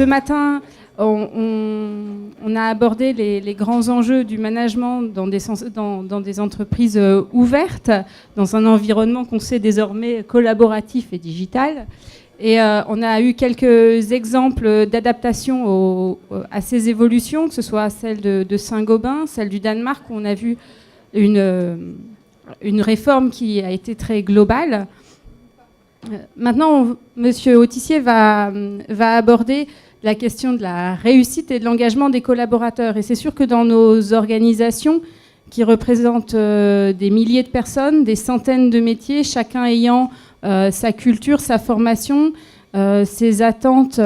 ce matin, on a abordé les grands enjeux du management dans des entreprises ouvertes, dans un environnement qu'on sait désormais collaboratif et digital. Et on a eu quelques exemples d'adaptation à ces évolutions, que ce soit celle de Saint-Gobain, celle du Danemark, où on a vu une réforme qui a été très globale. Maintenant, M. Autissier va aborder la question de la réussite et de l'engagement des collaborateurs. Et c'est sûr que dans nos organisations, qui représentent des milliers de personnes, des centaines de métiers, chacun ayant sa culture, sa formation, ses attentes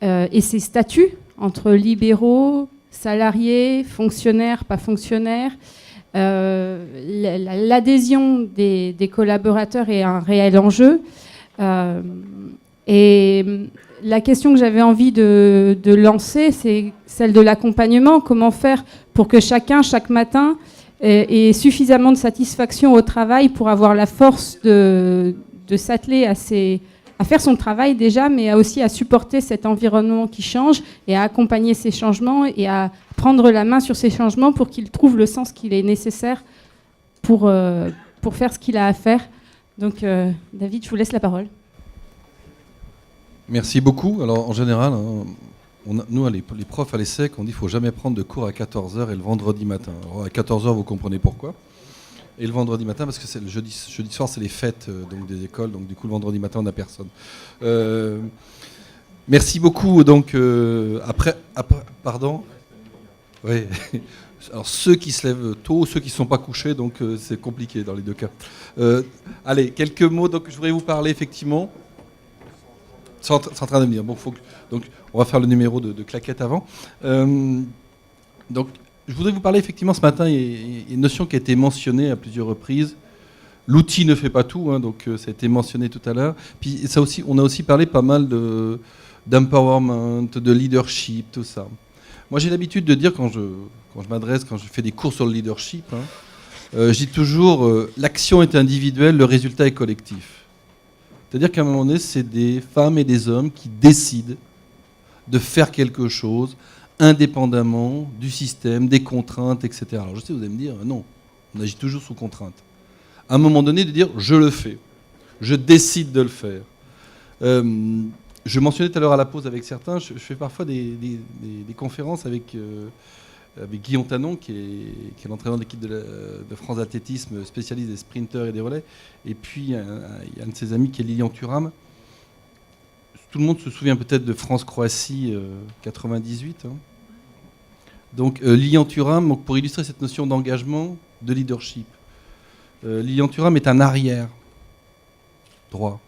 et ses statuts entre libéraux, salariés, fonctionnaires, pas fonctionnaires. L'adhésion des collaborateurs est un réel enjeu. Et la question que j'avais envie de lancer, c'est celle de l'accompagnement. Comment faire pour que chacun, chaque matin, ait suffisamment de satisfaction au travail pour avoir la force de s'atteler à faire son travail déjà, mais aussi à supporter cet environnement qui change et à accompagner ces changements et à prendre la main sur ces changements pour qu'il trouve le sens qu'il est nécessaire pour faire ce qu'il a à faire. Donc, David, je vous laisse la parole. Merci beaucoup. Alors, en général, nous, les profs à l'ESSEC, on dit qu'il ne faut jamais prendre de cours à 14h et le vendredi matin. Alors, à 14h, vous comprenez pourquoi. Et le vendredi matin, parce que c'est le jeudi soir, c'est les fêtes donc des écoles. Donc, du coup, le vendredi matin, on n'a personne. Merci beaucoup. Donc, après, pardon. Oui. Alors, ceux qui se lèvent tôt, ceux qui ne sont pas couchés, donc c'est compliqué dans les deux cas. Allez, quelques mots. Donc, je voudrais vous parler effectivement. C'est en train de venir. Bon, donc, on va faire le numéro de claquette avant. Donc, je voudrais vous parler effectivement ce matin. Il y a une notion qui a été mentionnée à plusieurs reprises. L'outil ne fait pas tout, hein, donc ça a été mentionné tout à l'heure. Puis ça aussi, on a aussi parlé pas mal d'empowerment, de leadership, tout ça. Moi, j'ai l'habitude de dire quand je fais des cours sur le leadership, je dis toujours l'action est individuelle, le résultat est collectif. C'est-à-dire qu'à un moment donné, c'est des femmes et des hommes qui décident de faire quelque chose indépendamment du système, des contraintes, etc. Alors je sais, vous allez me dire, non, on agit toujours sous contrainte. À un moment donné, de dire, je le fais, je décide de le faire. Je mentionnais tout à l'heure à la pause avec certains, je fais parfois des conférences avec Guillaume Tanon, qui est l'entraîneur de l'équipe de France d'athlétisme, spécialiste des sprinteurs et des relais. Et puis, il y a un de ses amis qui est Lilian Thuram. Tout le monde se souvient peut-être de France-Croatie 98. Hein. Donc, Lilian Thuram, pour illustrer cette notion d'engagement, de leadership, Lilian Thuram est un arrière droit.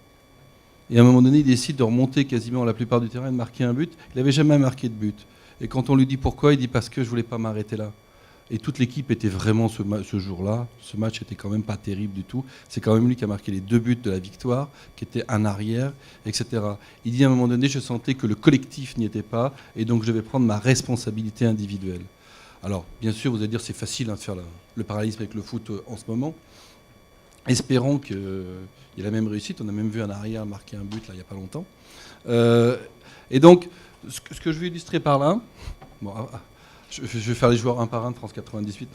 Et à un moment donné, il décide de remonter quasiment la plupart du terrain et de marquer un but. Il n'avait jamais marqué de but. Et quand on lui dit pourquoi, il dit parce que je ne voulais pas m'arrêter là. Et toute l'équipe était vraiment ce jour-là. Ce match n'était quand même pas terrible du tout. C'est quand même lui qui a marqué les 2 buts de la victoire, qui était un arrière, etc. Il dit à un moment donné, je sentais que le collectif n'y était pas, et donc je devais prendre ma responsabilité individuelle. Alors, bien sûr, vous allez dire c'est facile de faire le parallélisme avec le foot en ce moment. Espérons qu'il y ait la même réussite. On a même vu un arrière marquer un but là, il n'y a pas longtemps. Et donc, ce que je veux illustrer par là, bon, je vais faire les joueurs un par un de France 98.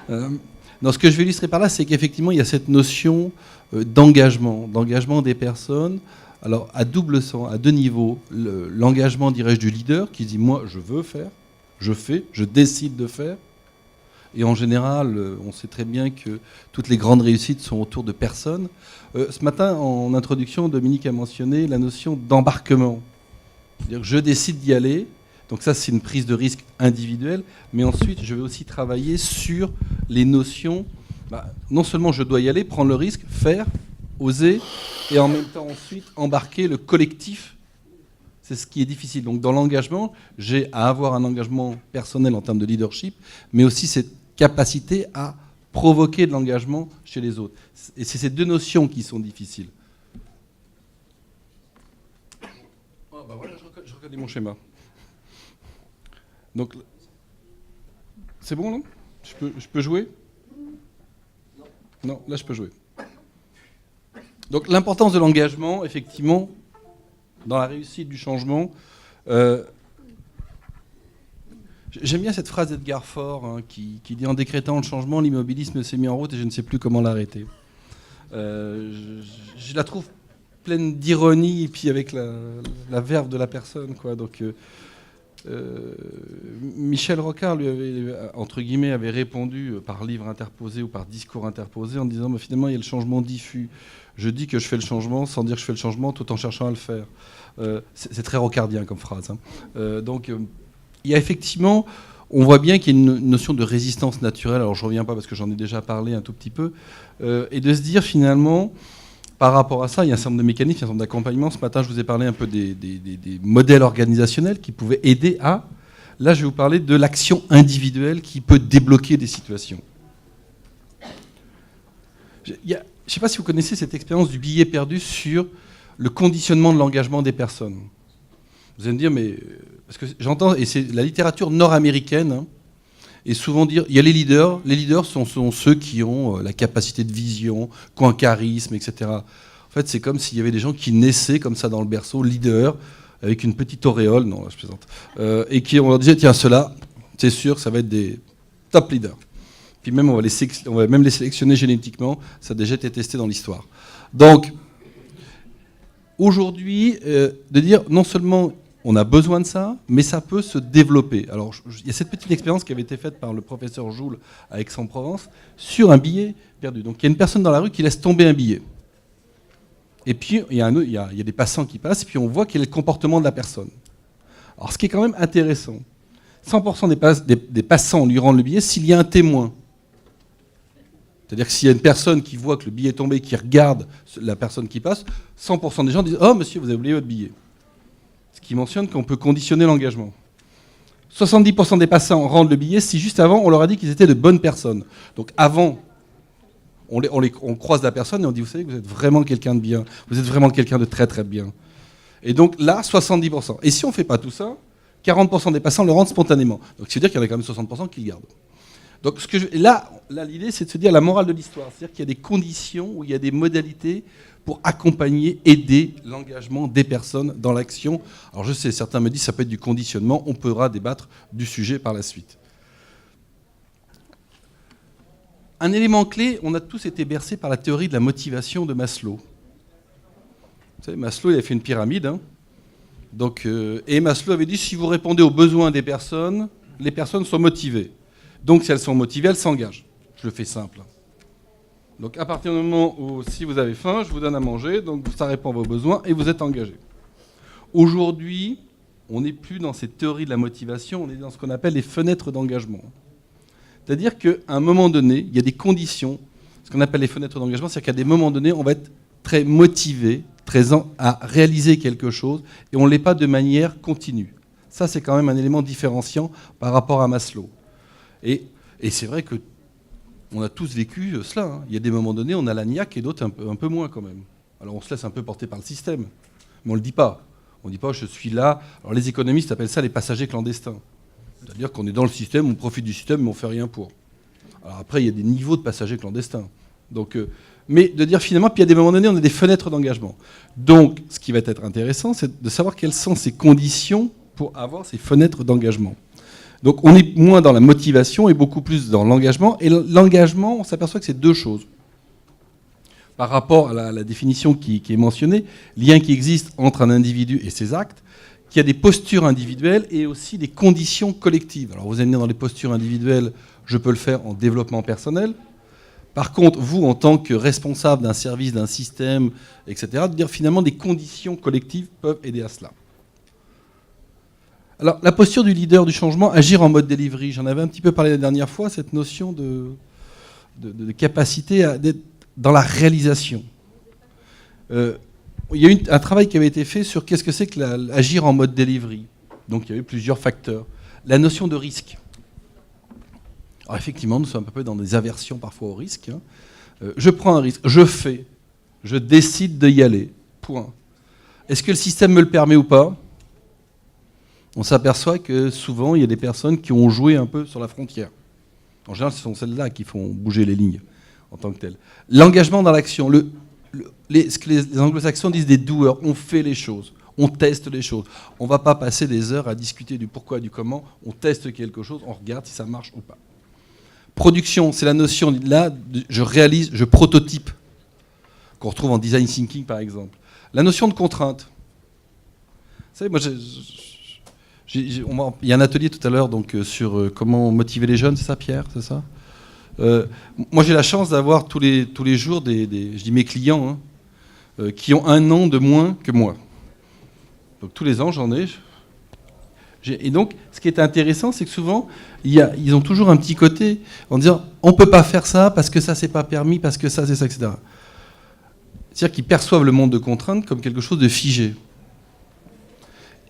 Non, ce que je veux illustrer par là, c'est qu'effectivement, il y a cette notion d'engagement des personnes. Alors, à double sens, à 2 niveaux. L'engagement, dirais-je, du leader qui dit, moi, je veux faire, je fais, je décide de faire. Et en général, on sait très bien que toutes les grandes réussites sont autour de personnes. Ce matin, en introduction, Dominique a mentionné la notion d'embarquement. C'est-à-dire que je décide d'y aller. Donc ça, c'est une prise de risque individuelle. Mais ensuite, je vais aussi travailler sur les notions. Non seulement je dois y aller, prendre le risque, faire, oser, et en même temps ensuite embarquer le collectif. C'est ce qui est difficile. Donc dans l'engagement, j'ai à avoir un engagement personnel en termes de leadership, mais aussi cette capacité à provoquer de l'engagement chez les autres. Et c'est ces 2 notions qui sont difficiles. Oh, voilà, je reconnais mon schéma. Donc, c'est bon, non ? Je peux jouer ? Non, là je peux jouer. Donc l'importance de l'engagement, effectivement, dans la réussite du changement. J'aime bien cette phrase d'Edgar Faure hein, qui dit « En décrétant le changement, l'immobilisme s'est mis en route et je ne sais plus comment l'arrêter ». Je la trouve pleine d'ironie et puis avec la verve de la personne, quoi. Donc, Michel Rocard lui avait, entre guillemets, avait répondu par livre interposé ou par discours interposé en disant finalement il y a le changement diffus. Je dis que je fais le changement sans dire que je fais le changement tout en cherchant à le faire. C'est très rocardien comme phrase. Hein. Donc il y a effectivement, on voit bien qu'il y a une notion de résistance naturelle. Alors je ne reviens pas parce que j'en ai déjà parlé un tout petit peu. Et de se dire finalement, par rapport à ça, il y a un certain nombre de mécanismes, un certain nombre d'accompagnements. Ce matin, je vous ai parlé un peu des modèles organisationnels qui pouvaient aider à... Là, je vais vous parler de l'action individuelle qui peut débloquer des situations. Je ne sais pas si vous connaissez cette expérience du billet perdu sur le conditionnement de l'engagement des personnes. Vous allez me dire, mais... Parce que j'entends, et c'est la littérature nord-américaine, hein, et souvent dire, il y a les leaders. Les leaders sont ceux qui ont la capacité de vision, qui ont un charisme, etc. En fait, c'est comme s'il y avait des gens qui naissaient comme ça dans le berceau, leaders, avec une petite auréole, non, là, je plaisante, et qui, on leur disait, tiens, ceux-là, c'est sûr, ça va être des top leaders. Puis même, on va même les sélectionner génétiquement, ça a déjà été testé dans l'histoire. Donc, aujourd'hui, de dire, non seulement... On a besoin de ça, mais ça peut se développer. Alors, il y a cette petite expérience qui avait été faite par le professeur Joule à Aix-en-Provence sur un billet perdu. Donc, il y a une personne dans la rue qui laisse tomber un billet. Et puis, il y a des passants qui passent, et puis on voit quel est le comportement de la personne. Alors, ce qui est quand même intéressant, 100% des passants lui rendent le billet s'il y a un témoin. C'est-à-dire que s'il y a une personne qui voit que le billet est tombé, qui regarde la personne qui passe, 100% des gens disent « Oh, monsieur, vous avez oublié votre billet ». Ce qui mentionne qu'on peut conditionner l'engagement. 70% des passants rendent le billet si juste avant, on leur a dit qu'ils étaient de bonnes personnes. Donc avant, on croise la personne et on dit, vous savez que vous êtes vraiment quelqu'un de bien, vous êtes vraiment quelqu'un de très très bien. Et donc là, 70%. Et si on ne fait pas tout ça, 40% des passants le rendent spontanément. Donc c'est dire qu'il y en a quand même 60% qui le gardent. Donc là, l'idée, c'est de se dire la morale de l'histoire. C'est-à-dire qu'il y a des conditions où il y a des modalités pour accompagner, aider l'engagement des personnes dans l'action. Alors je sais, certains me disent que ça peut être du conditionnement, on pourra débattre du sujet par la suite. Un élément clé, on a tous été bercés par la théorie de la motivation de Maslow. Vous savez, Maslow, il a fait une pyramide. Hein. Donc, et Maslow avait dit, si vous répondez aux besoins des personnes, les personnes sont motivées. Donc si elles sont motivées, elles s'engagent. Je le fais simple. Donc à partir du moment où, si vous avez faim, je vous donne à manger, donc ça répond à vos besoins et vous êtes engagé. Aujourd'hui, on n'est plus dans cette théorie de la motivation, on est dans ce qu'on appelle les fenêtres d'engagement. C'est-à-dire qu'à un moment donné, il y a des conditions, ce qu'on appelle les fenêtres d'engagement, c'est-à-dire qu'à des moments donnés, on va être très motivé, à réaliser quelque chose, et on ne l'est pas de manière continue. Ça, c'est quand même un élément différenciant par rapport à Maslow. Et c'est vrai que on a tous vécu cela. Hein. Il y a des moments donnés, on a la niaque et d'autres un peu moins quand même. Alors on se laisse un peu porter par le système, mais on ne le dit pas. On ne dit pas je suis là. Alors les économistes appellent ça les passagers clandestins. C'est-à-dire qu'on est dans le système, on profite du système, mais on ne fait rien pour. Alors après, il y a des niveaux de passagers clandestins. Donc, mais de dire finalement, puis il y a des moments donnés, on a des fenêtres d'engagement. Donc ce qui va être intéressant, c'est de savoir quelles sont ces conditions pour avoir ces fenêtres d'engagement. Donc on est moins dans la motivation et beaucoup plus dans l'engagement. Et l'engagement, on s'aperçoit que c'est deux choses. Par rapport à la définition qui est mentionnée, lien qui existe entre un individu et ses actes, qu'il y a des postures individuelles et aussi des conditions collectives. Alors vous allez venir dans les postures individuelles, je peux le faire en développement personnel. Par contre, vous, en tant que responsable d'un service, d'un système, etc., de dire finalement des conditions collectives peuvent aider à cela. Alors, la posture du leader du changement, agir en mode delivery. J'en avais un petit peu parlé la dernière fois, cette notion de capacité à être dans la réalisation. Il y a eu un travail qui avait été fait sur qu'est-ce que c'est que agir en mode delivery. Donc, il y avait plusieurs facteurs. La notion de risque. Alors, effectivement, nous sommes un peu dans des aversions parfois au risque. Hein. Je prends un risque, je fais, je décide d'y aller. Point. Est-ce que le système me le permet ou pas ? On s'aperçoit que souvent, il y a des personnes qui ont joué un peu sur la frontière. En général, ce sont celles-là qui font bouger les lignes en tant que telles. L'engagement dans l'action, ce que les anglo-saxons disent des doers, on fait les choses. On teste les choses. On ne va pas passer des heures à discuter du pourquoi et du comment. On teste quelque chose, on regarde si ça marche ou pas. Production, c'est la notion, là, je réalise, je prototype, qu'on retrouve en design thinking par exemple. La notion de contrainte. Vous savez, moi, il y a un atelier tout à l'heure donc, sur comment motiver les jeunes, c'est ça Pierre, c'est ça moi j'ai la chance d'avoir tous les jours je dis mes clients, qui ont 1 an de moins que moi. Donc tous les ans j'en ai. Et donc ce qui est intéressant, c'est que souvent ils ont toujours un petit côté en disant on ne peut pas faire ça parce que ça c'est pas permis, parce que ça c'est ça, etc. C'est-à-dire qu'ils perçoivent le monde de contraintes comme quelque chose de figé.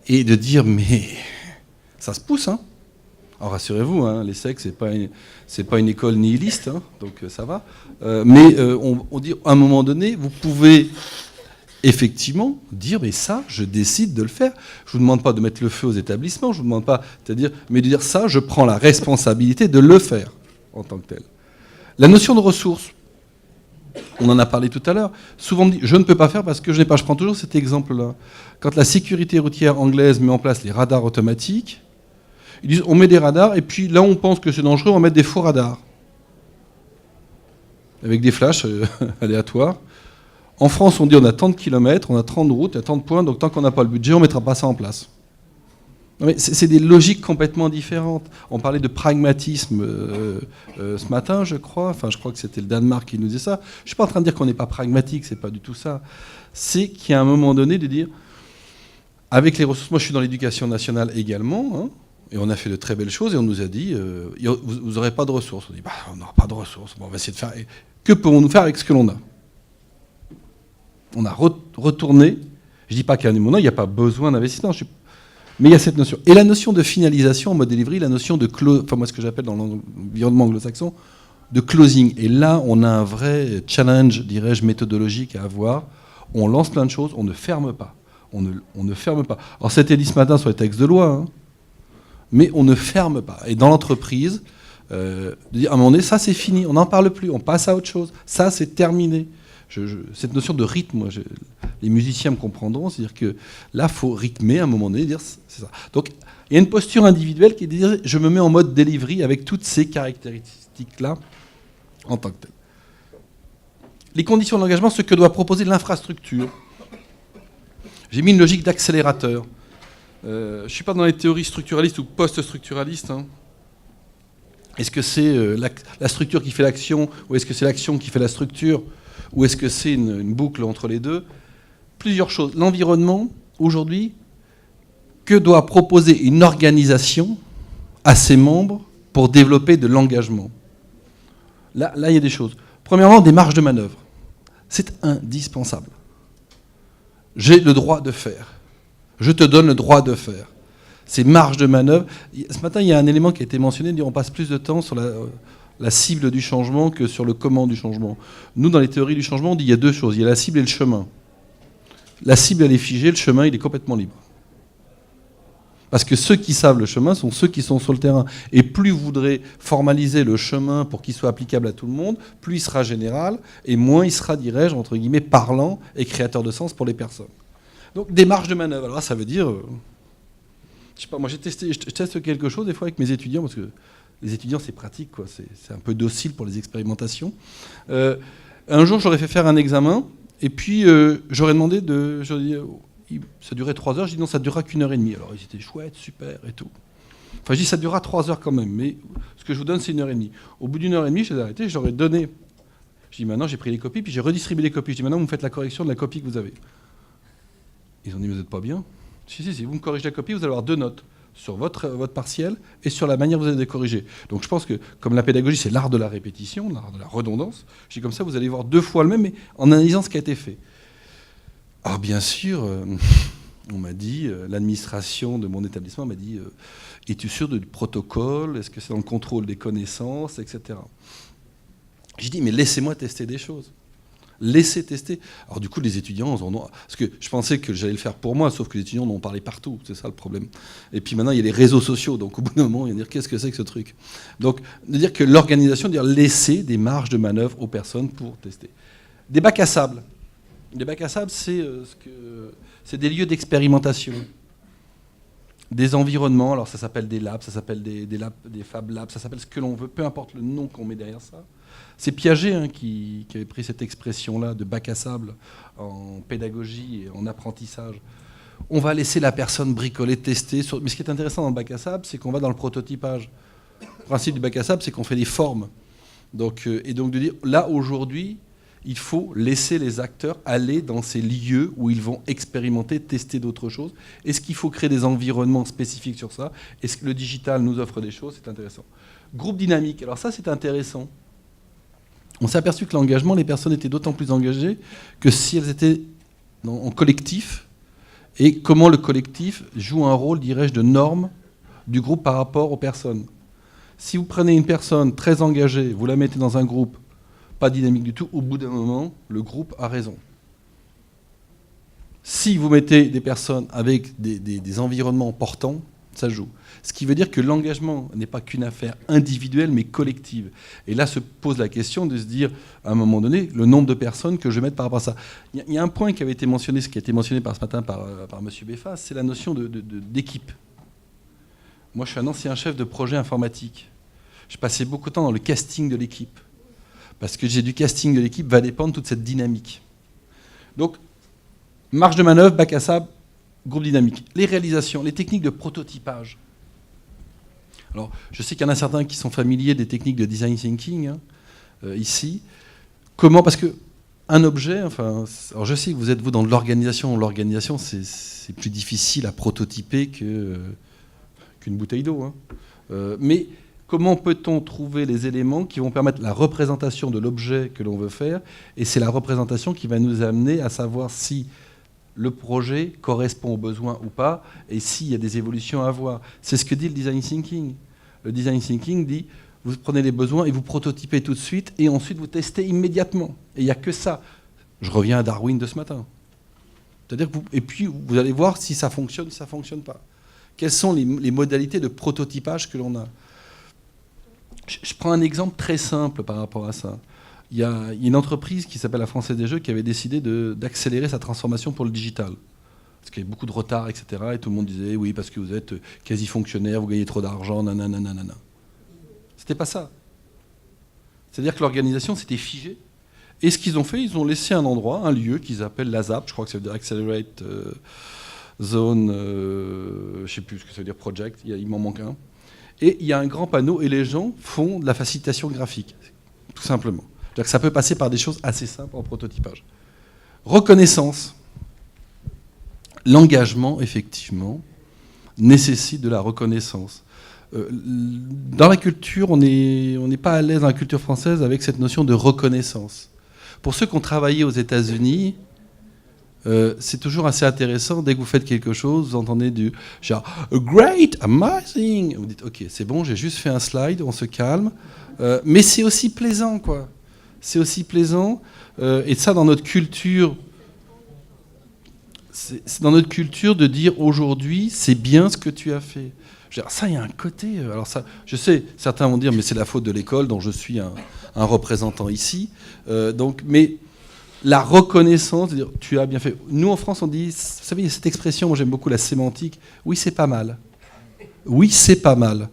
Et de dire mais ça se pousse, hein. Alors rassurez-vous, hein, l'ESSEC, c'est pas une école nihiliste, hein, donc ça va. Mais on dit, à un moment donné, vous pouvez effectivement dire, mais ça, je décide de le faire. Je ne vous demande pas de mettre le feu aux établissements, je ne vous demande pas, c'est-à-dire, mais de dire ça, je prends la responsabilité de le faire en tant que tel. La notion de ressources, on en a parlé tout à l'heure. Souvent on dit, je ne peux pas faire parce que je n'ai pas. Je prends toujours cet exemple-là. Quand la sécurité routière anglaise met en place les radars automatiques, ils disent on met des radars et puis là on pense que c'est dangereux, on va mettre des faux radars. Avec des flashs aléatoires. En France on dit on a tant de kilomètres, on a 30 routes, il y a tant de points, donc tant qu'on n'a pas le budget, on ne mettra pas ça en place. Non, mais c'est des logiques complètement différentes. On parlait de pragmatisme ce matin, je crois. Enfin, je crois que c'était le Danemark qui nous disait ça. Je ne suis pas en train de dire qu'on n'est pas pragmatique, c'est pas du tout ça. C'est qu'il y a un moment donné de dire, avec les ressources, moi je suis dans l'éducation nationale également, hein, et on a fait de très belles choses, et on nous a dit, vous n'aurez pas de ressources. On dit, bah, on n'aura pas de ressources, bon, on va essayer de faire. Que pouvons-nous faire avec ce que l'on a ? On a retourné, je ne dis pas qu'à un moment donné, il n'y a pas besoin d'investissement, mais il y a cette notion. Et la notion de finalisation en mode delivery, la notion de enfin moi ce que j'appelle dans l'environnement anglo-saxon, de closing. Et là, on a un vrai challenge, dirais-je, méthodologique à avoir. On lance plein de choses, on ne ferme pas. On ne ferme pas. Alors c'était dit ce matin sur les textes de loi, hein, mais on ne ferme pas. Et dans l'entreprise, de dire à un moment donné, ça c'est fini, on n'en parle plus, on passe à autre chose. Ça c'est terminé. Cette notion de rythme, moi, les musiciens me comprendront, c'est-à-dire que là, il faut rythmer à un moment donné, dire c'est ça. Donc, il y a une posture individuelle qui est de dire je me mets en mode delivery avec toutes ces caractéristiques-là en tant que tel. Les conditions d'engagement, ce que doit proposer l'infrastructure. J'ai mis une logique d'accélérateur. Je ne suis pas dans les théories structuralistes ou post-structuralistes. Hein. Est-ce que c'est la structure qui fait l'action ou est-ce que c'est l'action qui fait la structure ? Ou est-ce que c'est une boucle entre les deux ? Plusieurs choses. L'environnement, aujourd'hui, que doit proposer une organisation à ses membres pour développer de l'engagement ? Là, il y a des choses. Premièrement, des marges de manœuvre. C'est indispensable. J'ai le droit de faire. Je te donne le droit de faire. Ces marges de manœuvre. Ce matin, il y a un élément qui a été mentionné, on passe plus de temps sur la cible du changement que sur le comment du changement. Nous, dans les théories du changement, on dit qu'il y a 2 choses. Il y a la cible et le chemin. La cible, elle est figée, le chemin, il est complètement libre. Parce que ceux qui savent le chemin sont ceux qui sont sur le terrain. Et plus vous voudrez formaliser le chemin pour qu'il soit applicable à tout le monde, plus il sera général, et moins il sera, dirais-je, entre guillemets, parlant et créateur de sens pour les personnes. Donc, des marges de manœuvre. Alors là, ça veut dire... je sais pas, moi je teste quelque chose des fois avec mes étudiants, parce que les étudiants, c'est pratique, quoi. C'est un peu docile pour les expérimentations. Un jour, j'aurais fait faire un examen, et puis j'aurais demandé ça durait 3 heures, je dis non, ça ne durera qu'1 heure et demie. Alors ils étaient chouettes, super, et tout. Enfin, je dis ça durera 3 heures quand même, mais ce que je vous donne, c'est 1 heure et demie. Au bout d'1 heure et demie, je les ai arrêtés, je leur ai donné. Je dis maintenant, j'ai pris les copies, puis j'ai redistribué les copies. Je dis maintenant, vous me faites la correction de la copie que vous avez. Ils ont dit, mais vous n'êtes pas bien. Si, vous me corrigez la copie, vous allez avoir 2 notes. Sur votre partiel et sur la manière dont vous allez corriger. Donc je pense que, comme la pédagogie, c'est l'art de la répétition, l'art de la redondance, je dis comme ça, vous allez voir 2 fois le même, mais en analysant ce qui a été fait. Alors bien sûr, on m'a dit, l'administration de mon établissement m'a dit, es-tu sûr du protocole ? Est-ce que c'est dans le contrôle des connaissances, etc. J'ai dit, mais laissez-moi tester des choses. Laissez tester. Alors du coup, les étudiants, parce que je pensais que j'allais le faire pour moi, sauf que les étudiants en ont parlé partout, c'est ça le problème. Et puis maintenant, il y a les réseaux sociaux, donc au bout d'un moment, il y a dire qu'est-ce que c'est que ce truc. Donc, de dire que l'organisation, de dire laisser des marges de manœuvre aux personnes pour tester. Des bacs à sable. Les bacs à sable, c'est des lieux d'expérimentation, des environnements. Alors ça s'appelle des labs, ça s'appelle des Fab Labs, ça s'appelle ce que l'on veut, peu importe le nom qu'on met derrière ça. C'est Piaget qui avait pris cette expression-là de bac à sable en pédagogie et en apprentissage. On va laisser la personne bricoler, tester. Mais ce qui est intéressant dans le bac à sable, c'est qu'on va dans le prototypage. Le principe du bac à sable, c'est qu'on fait des formes. Et donc de dire, là, aujourd'hui, il faut laisser les acteurs aller dans ces lieux où ils vont expérimenter, tester d'autres choses. Est-ce qu'il faut créer des environnements spécifiques sur ça? Est-ce que le digital nous offre des choses? C'est intéressant. Groupe dynamique. Alors ça, c'est intéressant. On s'est aperçu que l'engagement, les personnes étaient d'autant plus engagées que si elles étaient en collectif, et comment le collectif joue un rôle, dirais-je, de norme du groupe par rapport aux personnes. Si vous prenez une personne très engagée, vous la mettez dans un groupe pas dynamique du tout, au bout d'un moment, le groupe a raison. Si vous mettez des personnes avec des environnements portants, ça joue. Ce qui veut dire que l'engagement n'est pas qu'une affaire individuelle, mais collective. Et là se pose la question de se dire, à un moment donné, le nombre de personnes que je vais mettre par rapport à ça. Il y a un point qui avait été mentionné, ce qui a été mentionné ce matin par M. Beffas, c'est la notion d'équipe. Moi, je suis un ancien chef de projet informatique. Je passais beaucoup de temps dans le casting de l'équipe. Parce que du casting de l'équipe va dépendre toute cette dynamique. Donc, marge de manœuvre, bac à sable, groupe dynamique. Les réalisations, les techniques de prototypage. Alors, je sais qu'il y en a certains qui sont familiers des techniques de design thinking, ici. Comment? Parce qu'un objet, alors je sais que vous êtes, vous, dans l'organisation. L'organisation, c'est plus difficile à prototyper qu'une bouteille d'eau. Mais comment peut-on trouver les éléments qui vont permettre la représentation de l'objet que l'on veut faire? Et c'est la représentation qui va nous amener à savoir si le projet correspond aux besoins ou pas, et s'il y a des évolutions à avoir. C'est ce que dit le design thinking. Le design thinking dit, vous prenez les besoins et vous prototypez tout de suite, et ensuite vous testez immédiatement. Et il n'y a que ça. Je reviens à Darwin de ce matin. C'est-à-dire que et puis vous allez voir si ça fonctionne ou si ça ne fonctionne pas. Quelles sont les modalités de prototypage que l'on a? Je prends un exemple très simple par rapport à ça. Il y a une entreprise qui s'appelle la Française des Jeux qui avait décidé d'accélérer sa transformation pour le digital. Parce qu'il y avait beaucoup de retard, etc. Et tout le monde disait, oui, parce que vous êtes quasi fonctionnaire, vous gagnez trop d'argent, nanana. C'était pas ça. C'est-à-dire que l'organisation s'était figée. Et ce qu'ils ont fait, ils ont laissé un endroit, un lieu qu'ils appellent l'ASAP, je crois que ça veut dire Accelerate Zone, je ne sais plus ce que ça veut dire, Project, il m'en manque un. Et il y a un grand panneau et les gens font de la facilitation graphique, tout simplement. C'est-à-dire que ça peut passer par des choses assez simples en prototypage. Reconnaissance. L'engagement, effectivement, nécessite de la reconnaissance. Dans la culture, on n'est pas à l'aise dans la culture française avec cette notion de reconnaissance. Pour ceux qui ont travaillé aux États-Unis, c'est toujours assez intéressant. Dès que vous faites quelque chose, vous entendez du genre « great, amazing ». Vous dites « ok, c'est bon, j'ai juste fait un slide, on se calme ». Mais c'est aussi plaisant, quoi. C'est aussi plaisant. Et ça, dans notre culture, c'est dans notre culture de dire aujourd'hui, c'est bien ce que tu as fait. Ça, il y a un côté. Alors ça, je sais, certains vont dire, mais c'est la faute de l'école dont je suis un représentant ici. Mais la reconnaissance, de dire, tu as bien fait. Nous, en France, on dit, vous savez, il y a cette expression, moi j'aime beaucoup la sémantique. Oui, c'est pas mal. Oui, c'est pas mal.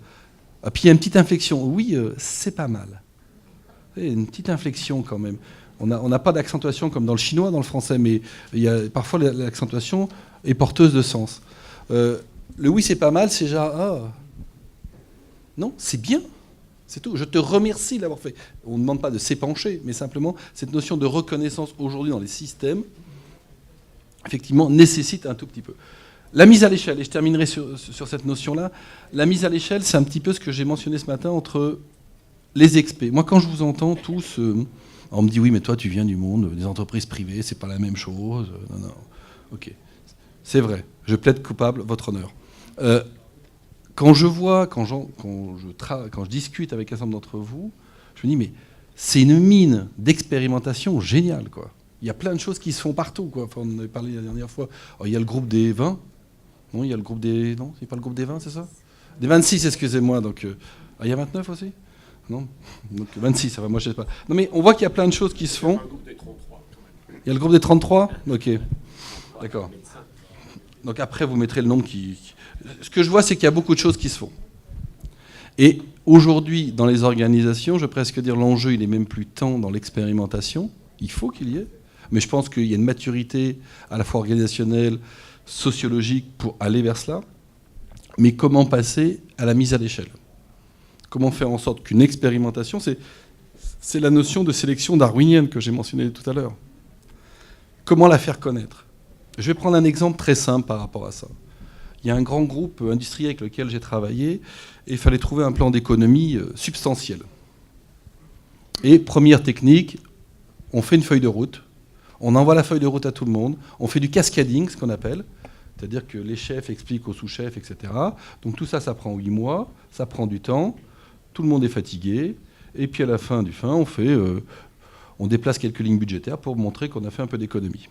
Et puis il y a une petite inflexion. Oui, c'est pas mal. Une petite inflexion quand même. On n'a pas d'accentuation comme dans le chinois, dans le français, mais parfois l'accentuation est porteuse de sens. Le oui, c'est pas mal, c'est genre, non, c'est bien, c'est tout. Je te remercie d'avoir fait. On ne demande pas de s'épancher, mais simplement cette notion de reconnaissance aujourd'hui dans les systèmes, effectivement, nécessite un tout petit peu. La mise à l'échelle, et je terminerai sur cette notion-là. La mise à l'échelle, c'est un petit peu ce que j'ai mentionné ce matin entre les experts. Moi, quand je vous entends tous... on me dit, oui, mais toi, tu viens du monde des entreprises privées, c'est pas la même chose. Non. Ok. C'est vrai. Je plaide coupable, votre honneur. Quand je vois, quand je discute avec un certain nombre d'entre vous, je me dis, mais c'est une mine d'expérimentation géniale, quoi. Il y a plein de choses qui se font partout, quoi. Enfin, on en avait parlé la dernière fois. Alors, il y a le groupe des 20. Non, il y a le groupe des... Non, c'est pas le groupe des 20, c'est ça? Des 26, excusez-moi. Donc, il y a 29 aussi? Non, donc 26, ça va, moi je sais pas. Non mais on voit qu'il y a plein de choses qui se font. Il y a le groupe des 33 ? Ok, d'accord. Donc après, vous mettrez le nombre qui... Ce que je vois, c'est qu'il y a beaucoup de choses qui se font. Et aujourd'hui, dans les organisations, je vais presque dire l'enjeu, il est même plus tant dans l'expérimentation. Il faut qu'il y ait. Mais je pense qu'il y a une maturité à la fois organisationnelle, sociologique pour aller vers cela. Mais comment passer à la mise à l'échelle ? Comment faire en sorte qu'une expérimentation, c'est la notion de sélection darwinienne que j'ai mentionnée tout à l'heure. Comment la faire connaître ? Je vais prendre un exemple très simple par rapport à ça. Il y a un grand groupe industriel avec lequel j'ai travaillé et il fallait trouver un plan d'économie substantiel. Et première technique, on fait une feuille de route, on envoie la feuille de route à tout le monde, on fait du cascading, ce qu'on appelle, c'est-à-dire que les chefs expliquent aux sous-chefs, etc. Donc tout ça, ça prend 8 mois, ça prend du temps, tout le monde est fatigué, et puis à la fin, on déplace quelques lignes budgétaires pour montrer qu'on a fait un peu d'économie.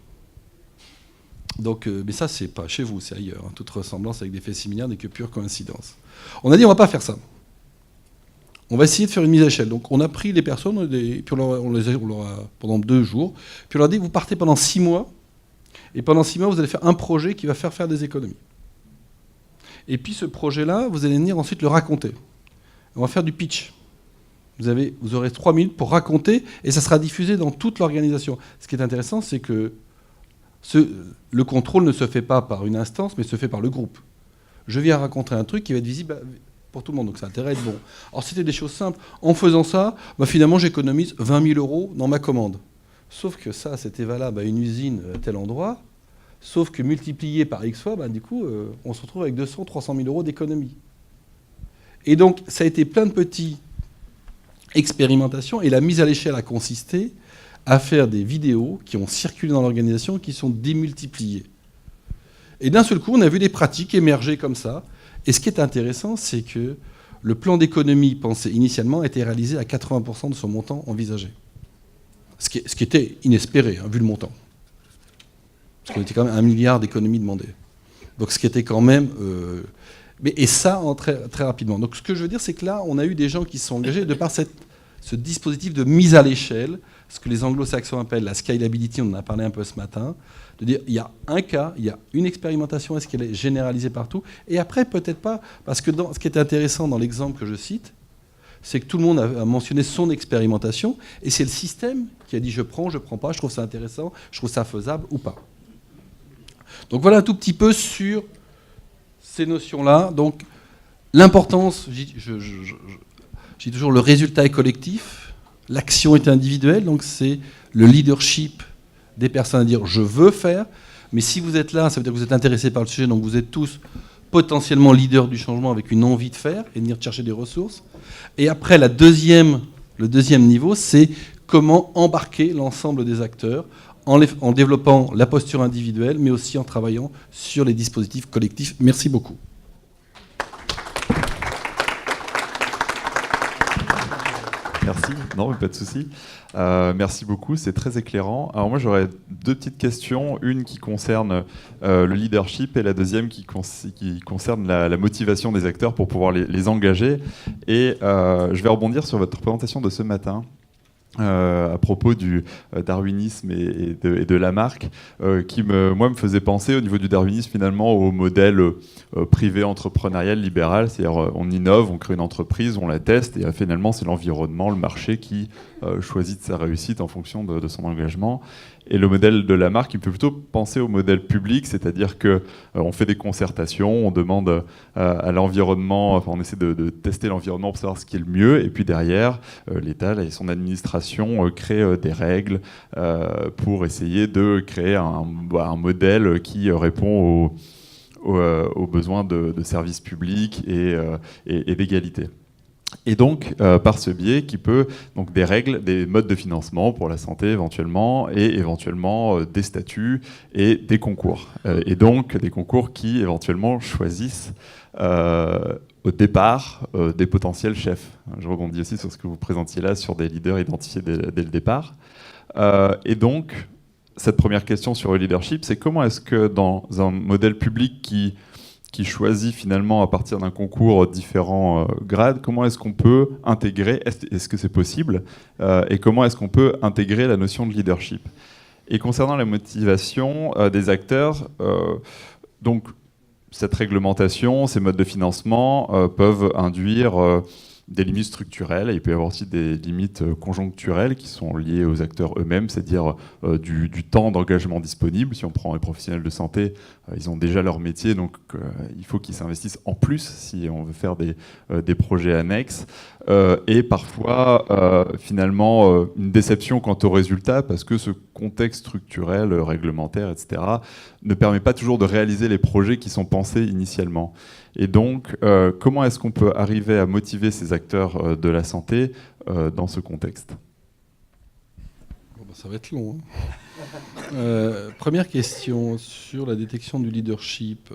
Donc, mais ça, c'est pas chez vous, c'est ailleurs. Hein. Toute ressemblance avec des faits similaires n'est que pure coïncidence. On a dit, on va pas faire ça. On va essayer de faire une mise à échelle. Donc, on a pris les personnes, puis on les a pendant 2 jours, puis on leur a dit, vous partez pendant 6 mois, et pendant 6 mois, vous allez faire un projet qui va faire des économies. Et puis, ce projet-là, vous allez venir ensuite le raconter. On va faire du pitch. Vous aurez 3 minutes pour raconter, et ça sera diffusé dans toute l'organisation. Ce qui est intéressant, c'est que le contrôle ne se fait pas par une instance, mais se fait par le groupe. Je viens raconter un truc qui va être visible pour tout le monde, donc ça a intérêt à être bon. Alors c'était des choses simples. En faisant ça, finalement j'économise 20 000 € dans ma commande. Sauf que ça, c'était valable à une usine à tel endroit, sauf que multiplié par X fois, du coup, on se retrouve avec 200 300 000 € d'économie. Et donc ça a été plein de petites expérimentations, et la mise à l'échelle a consisté à faire des vidéos qui ont circulé dans l'organisation, qui sont démultipliées. Et d'un seul coup, on a vu des pratiques émerger comme ça. Et ce qui est intéressant, c'est que le plan d'économie pensé initialement a été réalisé à 80% de son montant envisagé. Ce qui était inespéré, hein, vu le montant. Parce qu'on était quand même 1 milliard d'économies demandées. Donc ce qui était quand même... et ça, très, très rapidement. Donc ce que je veux dire, c'est que là, on a eu des gens qui se sont engagés de par ce dispositif de mise à l'échelle, ce que les anglo-saxons appellent la scalability, on en a parlé un peu ce matin, de dire il y a un cas, il y a une expérimentation, est-ce qu'elle est généralisée partout ? Et après, peut-être pas, parce que ce qui est intéressant dans l'exemple que je cite, c'est que tout le monde a mentionné son expérimentation, et c'est le système qui a dit je prends pas, je trouve ça intéressant, je trouve ça faisable ou pas. Donc voilà un tout petit peu sur ces notions-là. Donc l'importance, je dis toujours, le résultat est collectif, l'action est individuelle, donc c'est le leadership des personnes à dire « je veux faire », mais si vous êtes là, ça veut dire que vous êtes intéressés par le sujet, donc vous êtes tous potentiellement leaders du changement avec une envie de faire et de venir chercher des ressources. Et après, le deuxième niveau, c'est comment embarquer l'ensemble des acteurs en développant la posture individuelle, mais aussi en travaillant sur les dispositifs collectifs. Merci beaucoup. Merci, non mais pas de souci. Merci beaucoup, c'est très éclairant. Alors moi j'aurais 2 petites questions, une qui concerne le leadership et la deuxième qui concerne la motivation des acteurs pour pouvoir les engager. Et je vais rebondir sur votre présentation de ce matin. À propos du darwinisme et de Lamarck, qui me faisait penser au niveau du darwinisme finalement au modèle privé entrepreneurial libéral, c'est-à-dire on innove, on crée une entreprise, on la teste et finalement c'est l'environnement, le marché qui choisit de sa réussite en fonction de son engagement. Et le modèle de Lamarck, il me fait plutôt penser au modèle public, c'est-à-dire qu'on fait des concertations, on demande à l'environnement, enfin on essaie de tester l'environnement pour savoir ce qui est le mieux, et puis derrière, l'État et son administration créent des règles pour essayer de créer un modèle qui répond aux besoins de services publics et d'égalité. Et donc, par ce biais, qui peut donc des règles, des modes de financement pour la santé éventuellement, et éventuellement des statuts et des concours. Et donc, des concours qui éventuellement choisissent au départ des potentiels chefs. Je rebondis aussi sur ce que vous présentiez là, sur des leaders identifiés dès le départ. Et donc, cette première question sur le leadership, c'est comment est-ce que dans un modèle public qui choisit finalement à partir d'un concours différents grades, comment est-ce qu'on peut intégrer, est-ce que c'est possible, et comment est-ce qu'on peut intégrer la notion de leadership ? Et concernant la motivation des acteurs, donc cette réglementation, ces modes de financement peuvent induire des limites structurelles, et il peut y avoir aussi des limites conjoncturelles qui sont liées aux acteurs eux-mêmes, c'est-à-dire du temps d'engagement disponible. Si on prend les professionnels de santé, ils ont déjà leur métier, donc il faut qu'ils s'investissent en plus si on veut faire des projets annexes. Et parfois, finalement, une déception quant aux résultats, parce que ce contexte structurel, réglementaire, etc., ne permet pas toujours de réaliser les projets qui sont pensés initialement. Et donc, comment est-ce qu'on peut arriver à motiver ces acteurs de la santé dans ce contexte ? Bon, bah, ça va être long. Première question sur la détection du leadership.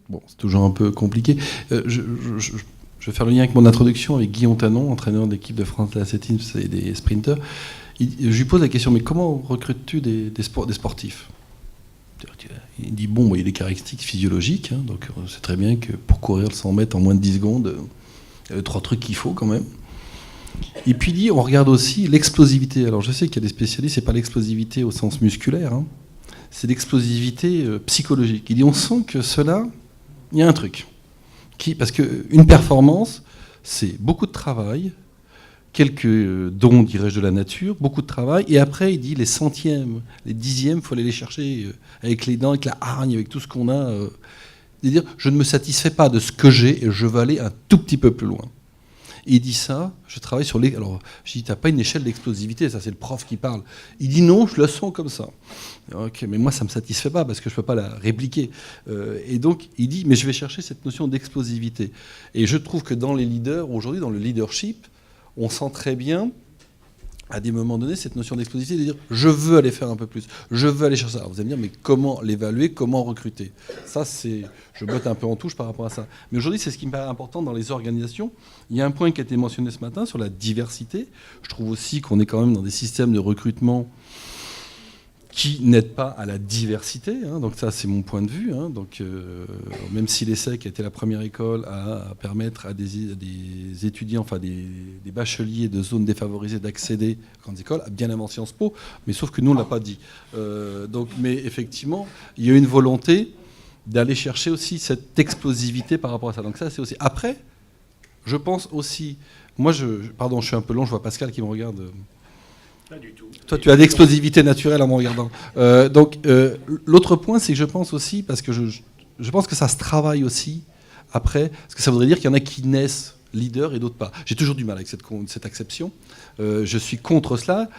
Bon, c'est toujours un peu compliqué. Je vais faire le lien avec mon introduction avec Guillaume Tanon, entraîneur d'équipe de France Athlétisme et des sprinters. Je lui pose la question, mais comment recrutes-tu des sportifs ? Il dit, bon, il y a des caractéristiques physiologiques, hein, donc on sait très bien que pour courir le 100 mètres en moins de 10 secondes, il y a 3 trucs qu'il faut quand même. Et puis il dit, on regarde aussi l'explosivité. Alors je sais qu'il y a des spécialistes, c'est pas l'explosivité au sens musculaire, hein, c'est l'explosivité psychologique. Il dit, on sent que cela, il y a un truc. Parce qu'une performance, c'est beaucoup de travail, quelques dons, dirais-je, de la nature, beaucoup de travail, et après, il dit les centièmes, les dixièmes, il faut aller les chercher avec les dents, avec la hargne, avec tout ce qu'on a. C'est-à-dire, je ne me satisfais pas de ce que j'ai, et je veux aller un tout petit peu plus loin. Et il dit ça, je travaille sur les... Alors, je dis, t'as pas une échelle d'explosivité, ça c'est le prof qui parle. Il dit non, je le sens comme ça. Ok, mais moi ça me satisfait pas parce que je peux pas la répliquer. Et donc, il dit, mais je vais chercher cette notion d'explosivité. Et je trouve que dans les leaders, aujourd'hui, dans le leadership, on sent très bien, à des moments donnés, cette notion d'explosivité, de dire je veux aller faire un peu plus, je veux aller chercher ça. Alors vous allez me dire, mais comment l'évaluer, comment recruter ? Ça, je botte un peu en touche par rapport à ça. Mais aujourd'hui, c'est ce qui me paraît important dans les organisations. Il y a un point qui a été mentionné ce matin sur la diversité. Je trouve aussi qu'on est quand même dans des systèmes de recrutement qui n'aident pas à la diversité, hein. Donc ça, c'est mon point de vue, hein. Donc, même si l'ESSEC a été la première école à permettre à des étudiants, enfin des bacheliers de zones défavorisées d'accéder aux grandes écoles, bien avant Sciences Po, mais sauf que nous, on ne l'a pas dit. Mais effectivement, il y a une volonté d'aller chercher aussi cette explosivité par rapport à ça. Donc ça, c'est aussi... Après, je pense aussi... Moi, pardon, je suis un peu long, je vois Pascal qui me regarde... Pas du tout. Toi, tu as d'explosivité naturelle en me regardant. L'autre point, c'est que je pense aussi, parce que je pense que ça se travaille aussi après, parce que ça voudrait dire qu'il y en a qui naissent leaders et d'autres pas. J'ai toujours du mal avec cette acception. Je suis contre cela,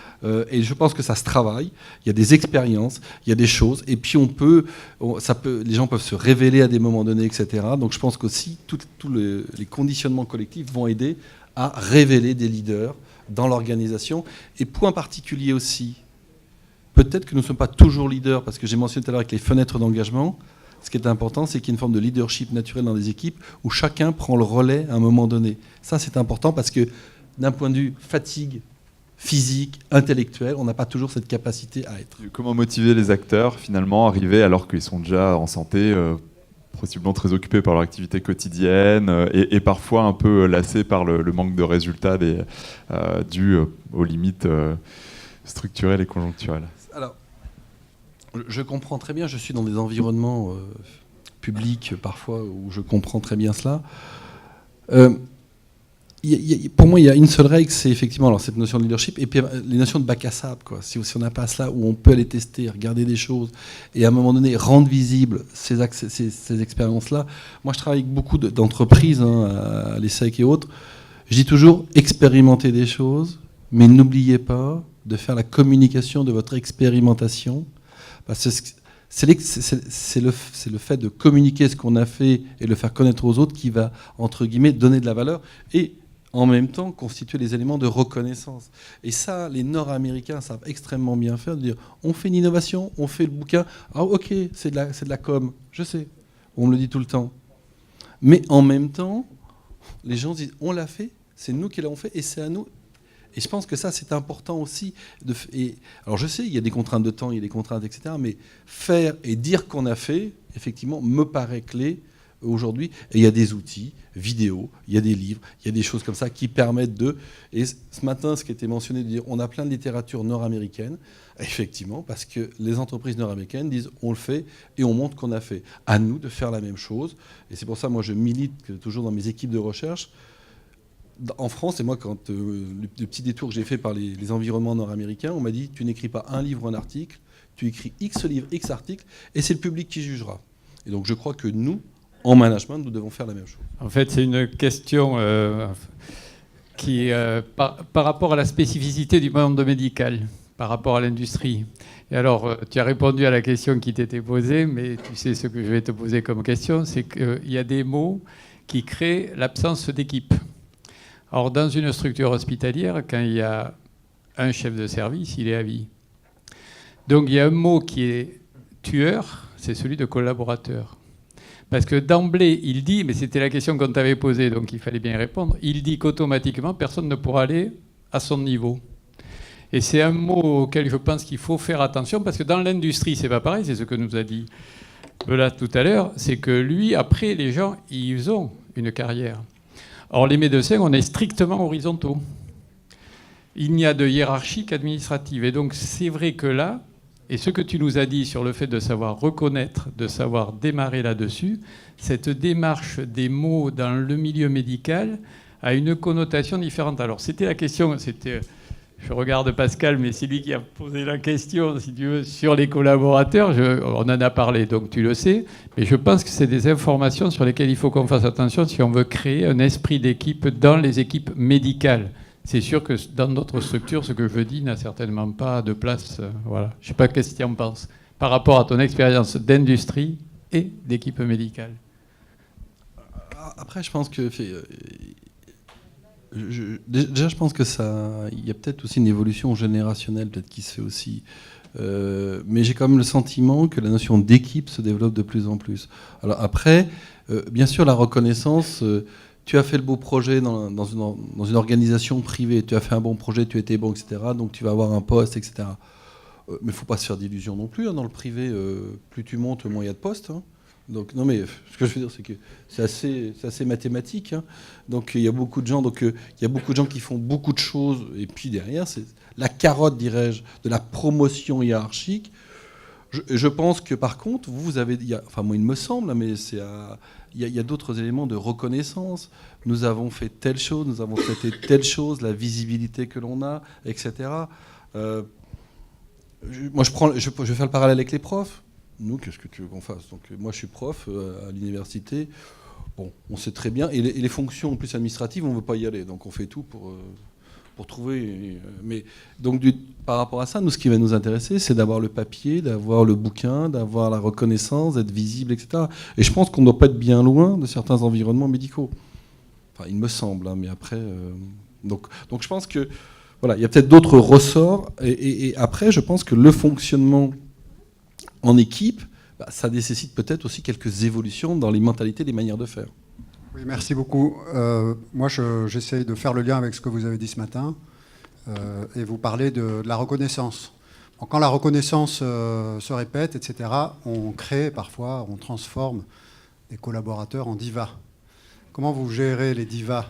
et je pense que ça se travaille. Il y a des expériences, il y a des choses, et puis les gens peuvent se révéler à des moments donnés, etc. Donc je pense qu'aussi, tous les conditionnements collectifs vont aider à révéler des leaders dans l'organisation. Et point particulier aussi, peut-être que nous ne sommes pas toujours leaders, parce que j'ai mentionné tout à l'heure avec les fenêtres d'engagement, ce qui est important, c'est qu'il y ait une forme de leadership naturel dans des équipes où chacun prend le relais à un moment donné. Ça, c'est important parce que d'un point de vue fatigue physique, intellectuelle, on n'a pas toujours cette capacité à être. Comment motiver les acteurs, finalement, arriver alors qu'ils sont déjà en santé possiblement très occupés par leur activité quotidienne et parfois un peu lassés par le manque de résultats dû aux limites structurelles et conjoncturelles. Alors, je comprends très bien, je suis dans des environnements publics parfois où je comprends très bien cela. Pour moi, il y a une seule règle, c'est effectivement alors, cette notion de leadership et puis les notions de bac à sable. Quoi. Si on n'a pas cela, où on peut aller tester, regarder des choses et à un moment donné rendre visibles ces expériences-là. Moi, je travaille avec beaucoup d'entreprises, à l'ESSEC et autres. Je dis toujours, expérimentez des choses, mais n'oubliez pas de faire la communication de votre expérimentation. Parce que c'est le fait de communiquer ce qu'on a fait et le faire connaître aux autres qui va, entre guillemets, donner de la valeur et en même temps constituer les éléments de reconnaissance. Et ça, les Nord-Américains savent extrêmement bien faire, de dire on fait une innovation, on fait le bouquin, ah ok, c'est de la com, je sais, on me le dit tout le temps. Mais en même temps, les gens disent on l'a fait, c'est nous qui l'avons fait et c'est à nous. Et je pense que ça, c'est important aussi. Alors je sais, il y a des contraintes de temps, il y a des contraintes, etc. Mais faire et dire qu'on a fait, effectivement, me paraît clé aujourd'hui. Et il y a des outils, vidéo, il y a des livres, il y a des choses comme ça qui permettent de... Et ce matin, ce qui a été mentionné, de dire on a plein de littérature nord-américaine, effectivement, parce que les entreprises nord-américaines disent on le fait et on montre qu'on a fait. À nous de faire la même chose. Et c'est pour ça, moi, je milite toujours dans mes équipes de recherche. En France, et moi, quand le petit détour que j'ai fait par les environnements nord-américains, on m'a dit tu n'écris pas un livre ou un article, tu écris X livres, X articles, et c'est le public qui jugera. Et donc je crois que nous, en management, nous devons faire la même chose. En fait, c'est une question qui, par rapport à la spécificité du monde médical, par rapport à l'industrie. Et alors, tu as répondu à la question qui t'était posée, mais tu sais ce que je vais te poser comme question, c'est qu'il y a des mots qui créent l'absence d'équipe. Alors, dans une structure hospitalière, quand il y a un chef de service, il est à vie. Donc, il y a un mot qui est tueur, c'est celui de collaborateur. Parce que d'emblée, il dit, mais c'était la question qu'on t'avait posée, donc il fallait bien y répondre, il dit qu'automatiquement, personne ne pourra aller à son niveau. Et c'est un mot auquel je pense qu'il faut faire attention, parce que dans l'industrie, c'est pas pareil, c'est ce que nous a dit Bela tout à l'heure, c'est que lui, après, les gens, ils ont une carrière. Or, les médecins, on est strictement horizontaux. Il n'y a de hiérarchie qu'administrative. Et donc, c'est vrai que là, et ce que tu nous as dit sur le fait de savoir reconnaître, de savoir démarrer là-dessus, cette démarche des mots dans le milieu médical a une connotation différente. Alors, c'était la question, je regarde Pascal, mais c'est lui qui a posé la question, si tu veux, sur les collaborateurs. On en a parlé, donc tu le sais. Mais je pense que c'est des informations sur lesquelles il faut qu'on fasse attention si on veut créer un esprit d'équipe dans les équipes médicales. C'est sûr que dans d'autres structures, ce que je dis n'a certainement pas de place. Voilà. Je ne sais pas qu'est-ce que tu en penses par rapport à ton expérience d'industrie et d'équipe médicale. Après, je pense que... Déjà, je pense que il y a peut-être aussi une évolution générationnelle peut-être qui se fait aussi. Mais j'ai quand même le sentiment que la notion d'équipe se développe de plus en plus. Alors après, bien sûr, la reconnaissance... tu as fait le beau projet dans une organisation privée, tu as fait un bon projet, tu étais bon, etc. Donc tu vas avoir un poste, etc. Mais il ne faut pas se faire d'illusions non plus. Dans le privé, plus tu montes, moins il y a de postes. Donc, non, mais ce que je veux dire, c'est que c'est assez mathématique. Donc il y a beaucoup de gens, qui font beaucoup de choses. Et puis derrière, c'est la carotte, dirais-je, de la promotion hiérarchique. Je pense que par contre, vous avez... moi, il me semble, mais il y a d'autres éléments de reconnaissance. Nous avons fait telle chose, nous avons traité telle chose, la visibilité que l'on a, etc. Moi, je vais faire le parallèle avec les profs. Nous, qu'est-ce que tu veux qu'on fasse? Donc, moi, je suis prof à l'université. Bon, on sait très bien. Et les fonctions en plus administratives, on ne veut pas y aller. Donc, on fait tout pour trouver... Mais donc, par rapport à ça, nous, ce qui va nous intéresser, c'est d'avoir le papier, d'avoir le bouquin, d'avoir la reconnaissance, d'être visible, etc. Et je pense qu'on ne doit pas être bien loin de certains environnements médicaux. Enfin, il me semble, mais après... Donc, je pense que... Voilà, il y a peut-être d'autres ressorts. Et après, je pense que le fonctionnement en équipe, ça nécessite peut-être aussi quelques évolutions dans les mentalités, les manières de faire. Oui, merci beaucoup. Moi, j'essaye de faire le lien avec ce que vous avez dit ce matin et vous parlez de la reconnaissance. Bon, quand la reconnaissance se répète, etc., on crée parfois, on transforme des collaborateurs en divas. Comment vous gérez les divas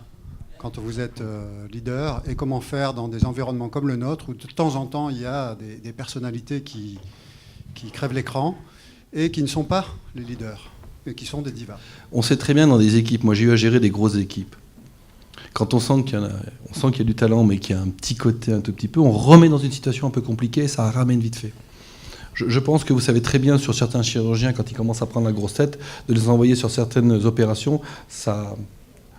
quand vous êtes leader et comment faire dans des environnements comme le nôtre où de temps en temps il y a des personnalités qui crèvent l'écran et qui ne sont pas les leaders et qui sont des divas. On sait très bien dans des équipes, moi j'ai eu à gérer des grosses équipes, quand on sent qu'il y a du talent mais qu'il y a un petit côté un tout petit peu, on remet dans une situation un peu compliquée et ça ramène vite fait. Je pense que vous savez très bien sur certains chirurgiens, quand ils commencent à prendre la grosse tête, de les envoyer sur certaines opérations,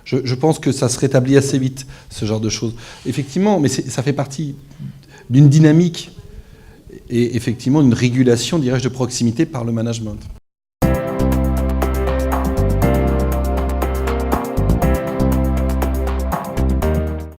je pense que ça se rétablit assez vite, ce genre de choses. Effectivement, mais ça fait partie d'une dynamique et effectivement une régulation, dirais-je, de proximité par le management.